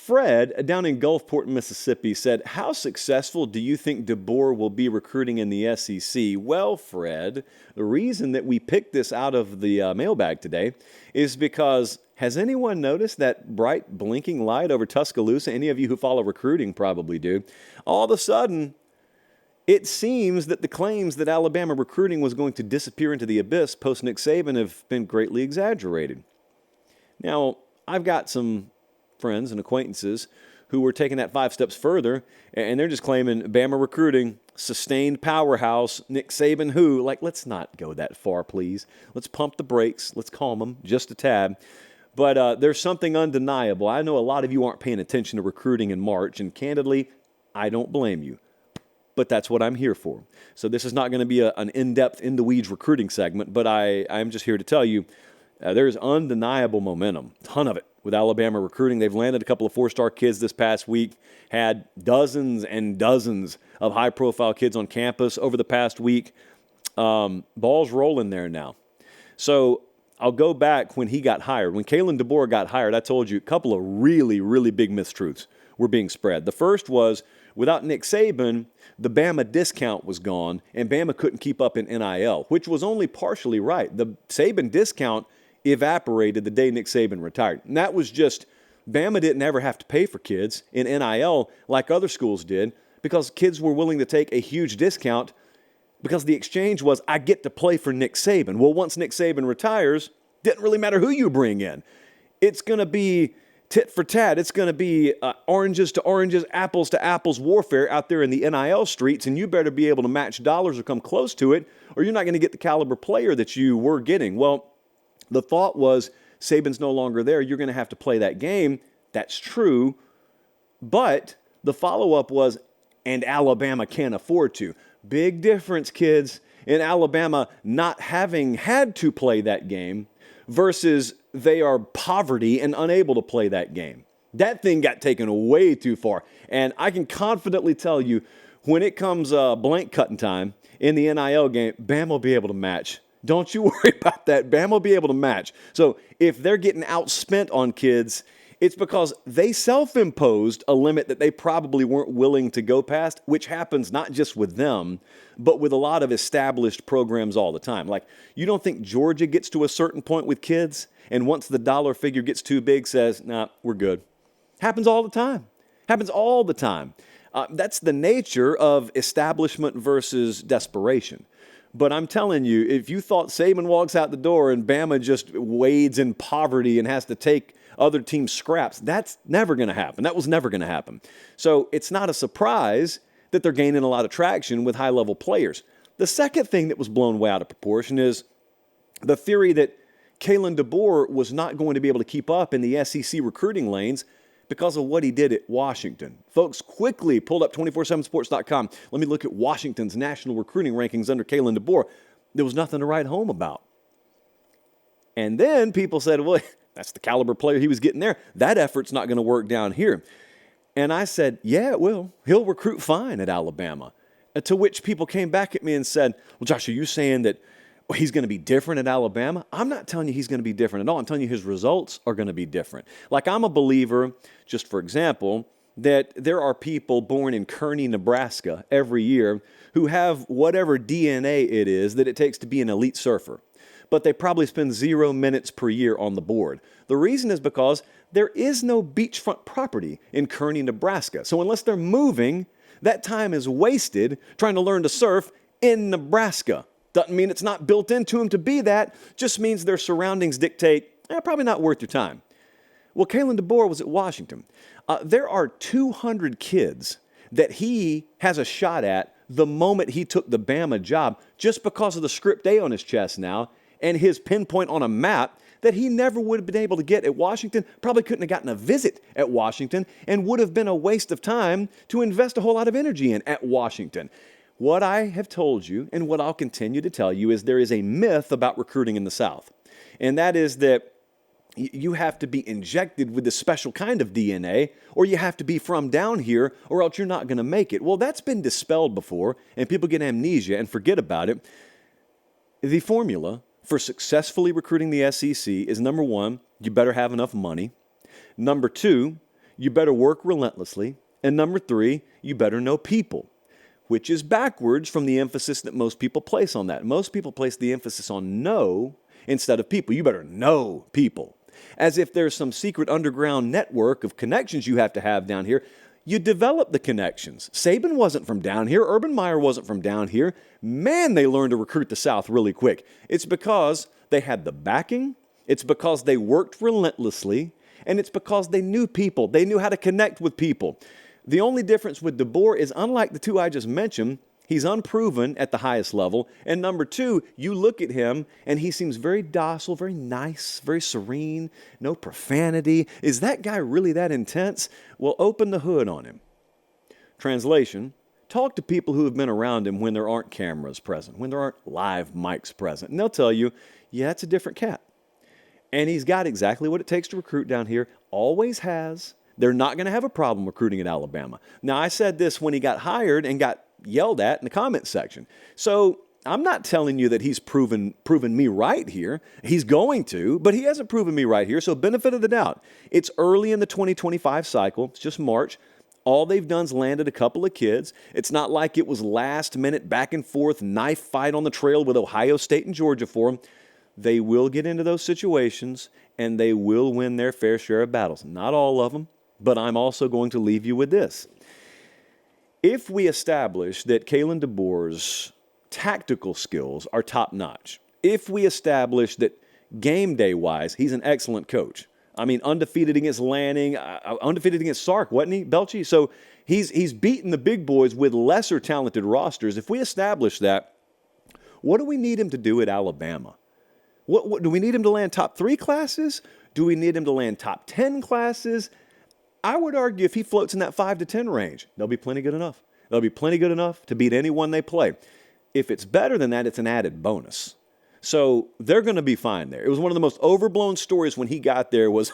Fred, down in Gulfport, Mississippi, said, how successful do you think DeBoer will be recruiting in the SEC? Well, Fred, the reason that we picked this out of the mailbag today is because has anyone noticed that bright blinking light over Tuscaloosa? Any of you who follow recruiting probably do. All of a sudden, it seems that the claims that Alabama recruiting was going to disappear into the abyss post Nick Saban have been greatly exaggerated. Now, I've got some friends and acquaintances who were taking that 5 steps further, and they're just claiming Bama recruiting, sustained powerhouse, Nick Saban who. Like, let's not go that far, please. Let's pump the brakes. Let's calm them just a tad. But there's something undeniable. I know a lot of you aren't paying attention to recruiting in March, and candidly, I don't blame you. But that's what I'm here for. So this is not going to be an in-depth, in-the-weeds recruiting segment, but I'm just here to tell you there's undeniable momentum, ton of it, with Alabama recruiting. They've landed a couple of 4-star kids this past week, had dozens and dozens of high-profile kids on campus over the past week. Ball's rolling there now. So I'll go back when he got hired. When Kalen DeBoer got hired, I told you a couple of really, really big mistruths were being spread. The first was, without Nick Saban, the Bama discount was gone, and Bama couldn't keep up in NIL, which was only partially right. The Saban discount evaporated the day Nick Saban retired. And that was just, Bama didn't ever have to pay for kids in NIL like other schools did because kids were willing to take a huge discount because the exchange was, I get to play for Nick Saban. Well, once Nick Saban retires, didn't really matter who you bring in. It's going to be tit for tat. It's going to be oranges to oranges, apples to apples warfare out there in the NIL streets, and you better be able to match dollars or come close to it, or you're not going to get the caliber player that you were getting. Well, the thought was, Saban's no longer there. You're going to have to play that game. That's true. But the follow-up was, and Alabama can't afford to. Big difference, kids, in Alabama not having had to play that game versus they are poverty and unable to play that game. That thing got taken way too far. And I can confidently tell you, when it comes blank cutting time in the NIL game, Bama will be able to match. Don't you worry about that. Bama will be able to match. So if they're getting outspent on kids, it's because they self-imposed a limit that they probably weren't willing to go past, which happens not just with them, but with a lot of established programs all the time. Like, you don't think Georgia gets to a certain point with kids, and once the dollar figure gets too big, says, nah, we're good. Happens all the time. Happens all the time. That's the nature of establishment versus desperation. But I'm telling you, if you thought Saban walks out the door and Bama just wades in poverty and has to take other teams' scraps, that's never going to happen. That was never going to happen. So it's not a surprise that they're gaining a lot of traction with high-level players. The second thing that was blown way out of proportion is the theory that Kalen DeBoer was not going to be able to keep up in the SEC recruiting lanes because of what he did at Washington. Folks, quickly pulled up 247sports.com. Let me look at Washington's national recruiting rankings under Kalen DeBoer. There was nothing to write home about. And then people said, well, that's the caliber player he was getting there. That effort's not going to work down here. And I said, yeah, it will. He'll recruit fine at Alabama. To which people came back at me and said, well, Josh, are you saying that he's going to be different at Alabama? I'm not telling you he's going to be different at all. I'm telling you his results are going to be different. Like, I'm a believer, just for example, that there are people born in Kearney, Nebraska every year who have whatever DNA it is that it takes to be an elite surfer. But they probably spend 0 minutes per year on the board. The reason is because there is no beachfront property in Kearney, Nebraska. So unless they're moving, that time is wasted trying to learn to surf in Nebraska. Doesn't mean it's not built into them to be that, just means their surroundings dictate, probably not worth your time. Well, Kalen DeBoer was at Washington. There are 200 kids that he has a shot at the moment he took the Bama job just because of the script A on his chest now and his pinpoint on a map that he never would have been able to get at Washington, probably couldn't have gotten a visit at Washington, and would have been a waste of time to invest a whole lot of energy in at Washington. What I have told you and what I'll continue to tell you is there is a myth about recruiting in the South, and that is that you have to be injected with this special kind of DNA, or you have to be from down here, or else you're not going to make it. Well, that's been dispelled before, and people get amnesia and forget about it. The formula for successfully recruiting the SEC is, number one, you better have enough money. Number two, you better work relentlessly. And number 3, you better know people, which is backwards from the emphasis that most people place on that. Most people place the emphasis on know instead of people. You better know people. As if there's some secret underground network of connections you have to have down here. You develop the connections. Saban wasn't from down here. Urban Meyer wasn't from down here. Man, they learned to recruit the South really quick. It's because they had the backing. It's because they worked relentlessly. And it's because they knew people. They knew how to connect with people. The only difference with DeBoer is, unlike the 2 I just mentioned, he's unproven at the highest level. And number 2, you look at him and he seems very docile, very nice, very serene, no profanity. Is that guy really that intense? Well, open the hood on him. Translation, talk to people who have been around him when there aren't cameras present, when there aren't live mics present. And they'll tell you, yeah, it's a different cat. And he's got exactly what it takes to recruit down here, always has. They're not going to have a problem recruiting at Alabama. Now, I said this when he got hired and got yelled at in the comment section. So I'm not telling you that he's proven me right here. He's going to, but he hasn't proven me right here. So benefit of the doubt. It's early in the 2025 cycle. It's just March. All they've done is landed a couple of kids. It's not like it was last minute back and forth knife fight on the trail with Ohio State and Georgia for them. They will get into those situations and they will win their fair share of battles. Not all of them, but I'm also going to leave you with this. If we establish that Kalen DeBoer's tactical skills are top-notch, if we establish that game day-wise, he's an excellent coach. I mean, undefeated against Lanning, undefeated against Sark, wasn't he, Belchie? So he's beaten the big boys with lesser talented rosters. If we establish that, what do we need him to do at Alabama? What do we need him to land top 3 classes? Do we need him to land top 10 classes? I would argue if he floats in that 5 to 10 range, they'll be plenty good enough. They'll be plenty good enough to beat anyone they play. If it's better than that, it's an added bonus. So they're going to be fine there. It was one of the most overblown stories when he got there was,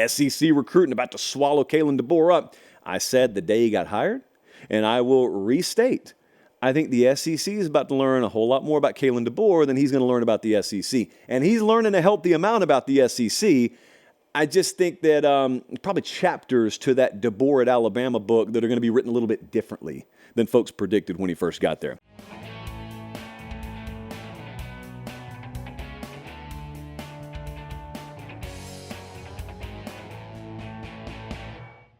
SEC recruiting about to swallow Kalen DeBoer up. I said the day he got hired, and I will restate, I think the SEC is about to learn a whole lot more about Kalen DeBoer than he's going to learn about the SEC. And he's learning a healthy amount about the SEC. I just think that probably chapters to that DeBoer at Alabama book that are going to be written a little bit differently than folks predicted when he first got there.